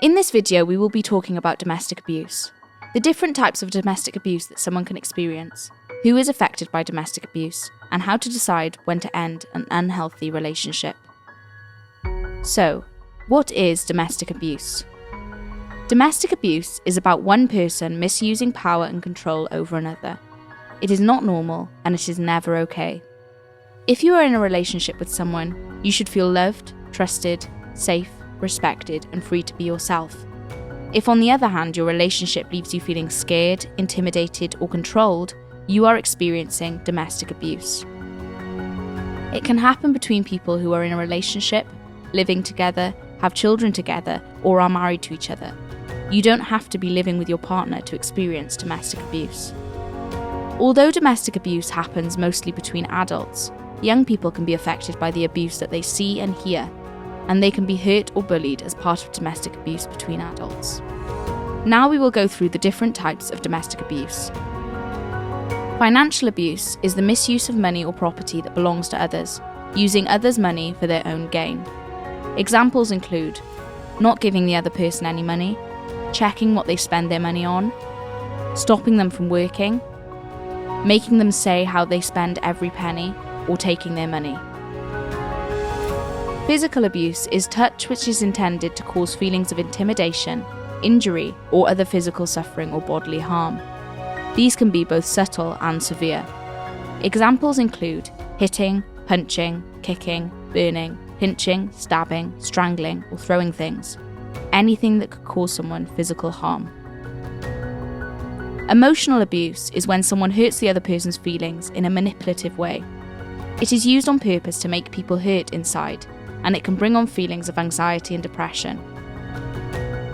In this video, we will be talking about domestic abuse, the different types of domestic abuse that someone can experience, who is affected by domestic abuse, and how to decide when to end an unhealthy relationship. So, what is domestic abuse? Domestic abuse is about one person misusing power and control over another. It is not normal, and it is never okay. If you are in a relationship with someone, you should feel loved, trusted, safe, respected, and free to be yourself. If, on the other hand, your relationship leaves you feeling scared, intimidated, or controlled, you are experiencing domestic abuse. It can happen between people who are in a relationship, living together, have children together, or are married to each other. You don't have to be living with your partner to experience domestic abuse. Although domestic abuse happens mostly between adults, young people can be affected by the abuse that they see and hear, and they can be hurt or bullied as part of domestic abuse between adults. Now we will go through the different types of domestic abuse. Financial abuse is the misuse of money or property that belongs to others, using others' money for their own gain. Examples include not giving the other person any money, checking what they spend their money on, stopping them from working, making them say how they spend every penny, or taking their money. Physical abuse is touch which is intended to cause feelings of intimidation, injury, or other physical suffering or bodily harm. These can be both subtle and severe. Examples include hitting, punching, kicking, burning, pinching, stabbing, strangling, or throwing things. Anything that could cause someone physical harm. Emotional abuse is when someone hurts the other person's feelings in a manipulative way. It is used on purpose to make people hurt inside, and it can bring on feelings of anxiety and depression.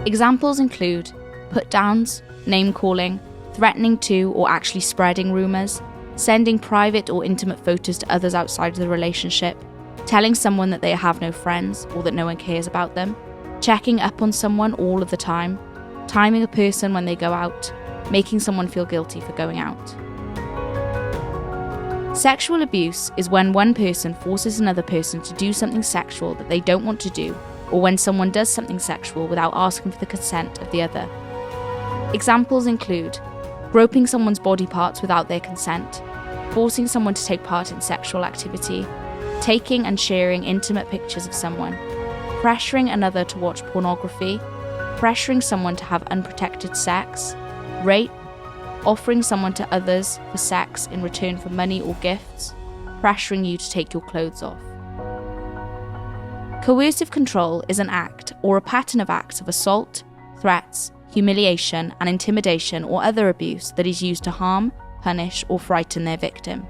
Examples include put-downs, name-calling, threatening to or actually spreading rumours, sending private or intimate photos to others outside of the relationship, telling someone that they have no friends or that no one cares about them, checking up on someone all of the time, timing a person when they go out, making someone feel guilty for going out. Sexual abuse is when one person forces another person to do something sexual that they don't want to do, or when someone does something sexual without asking for the consent of the other. Examples include groping someone's body parts without their consent, forcing someone to take part in sexual activity, taking and sharing intimate pictures of someone, pressuring another to watch pornography, pressuring someone to have unprotected sex, rape, offering someone to others for sex in return for money or gifts, pressuring you to take your clothes off. Coercive control is an act or a pattern of acts of assault, threats, humiliation, and intimidation or other abuse that is used to harm, punish, or frighten their victim.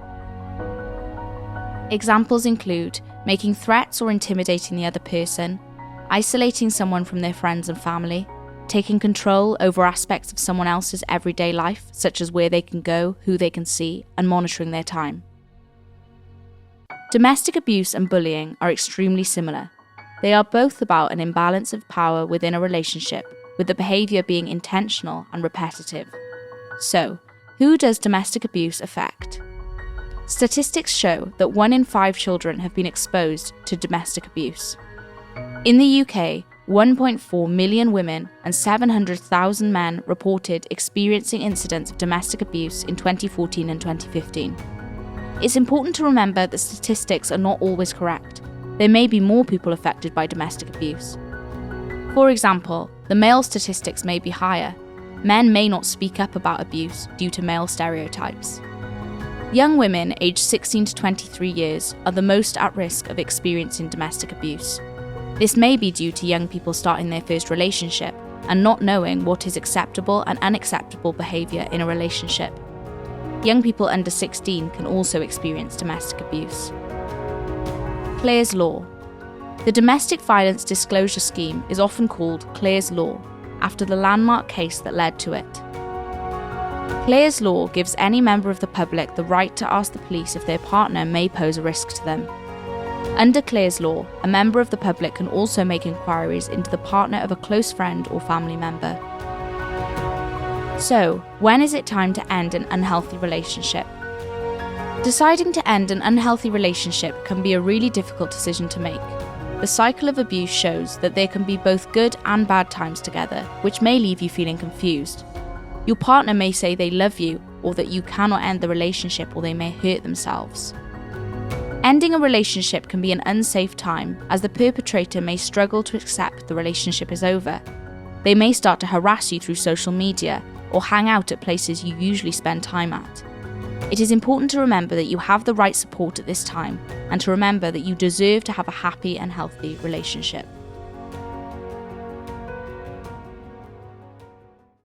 Examples include making threats or intimidating the other person, isolating someone from their friends and family, taking control over aspects of someone else's everyday life, such as where they can go, who they can see, and monitoring their time. Domestic abuse and bullying are extremely similar. They are both about an imbalance of power within a relationship, with the behaviour being intentional and repetitive. So, who does domestic abuse affect? Statistics show that 1 in 5 children have been exposed to domestic abuse. In the UK, 1.4 million women and 700,000 men reported experiencing incidents of domestic abuse in 2014 and 2015. It's important to remember that statistics are not always correct. There may be more people affected by domestic abuse. For example, the male statistics may be higher. Men may not speak up about abuse due to male stereotypes. Young women aged 16 to 23 years are the most at risk of experiencing domestic abuse. This may be due to young people starting their first relationship and not knowing what is acceptable and unacceptable behaviour in a relationship. Young people under 16 can also experience domestic abuse. Clare's Law. The Domestic Violence Disclosure Scheme is often called Clare's Law, after the landmark case that led to it. Clare's Law gives any member of the public the right to ask the police if their partner may pose a risk to them. Under Clare's Law, a member of the public can also make inquiries into the partner of a close friend or family member. So, when is it time to end an unhealthy relationship? Deciding to end an unhealthy relationship can be a really difficult decision to make. The cycle of abuse shows that there can be both good and bad times together, which may leave you feeling confused. Your partner may say they love you, or that you cannot end the relationship, or they may hurt themselves. Ending a relationship can be an unsafe time, as the perpetrator may struggle to accept the relationship is over. They may start to harass you through social media, or hang out at places you usually spend time at. It is important to remember that you have the right support at this time, and to remember that you deserve to have a happy and healthy relationship.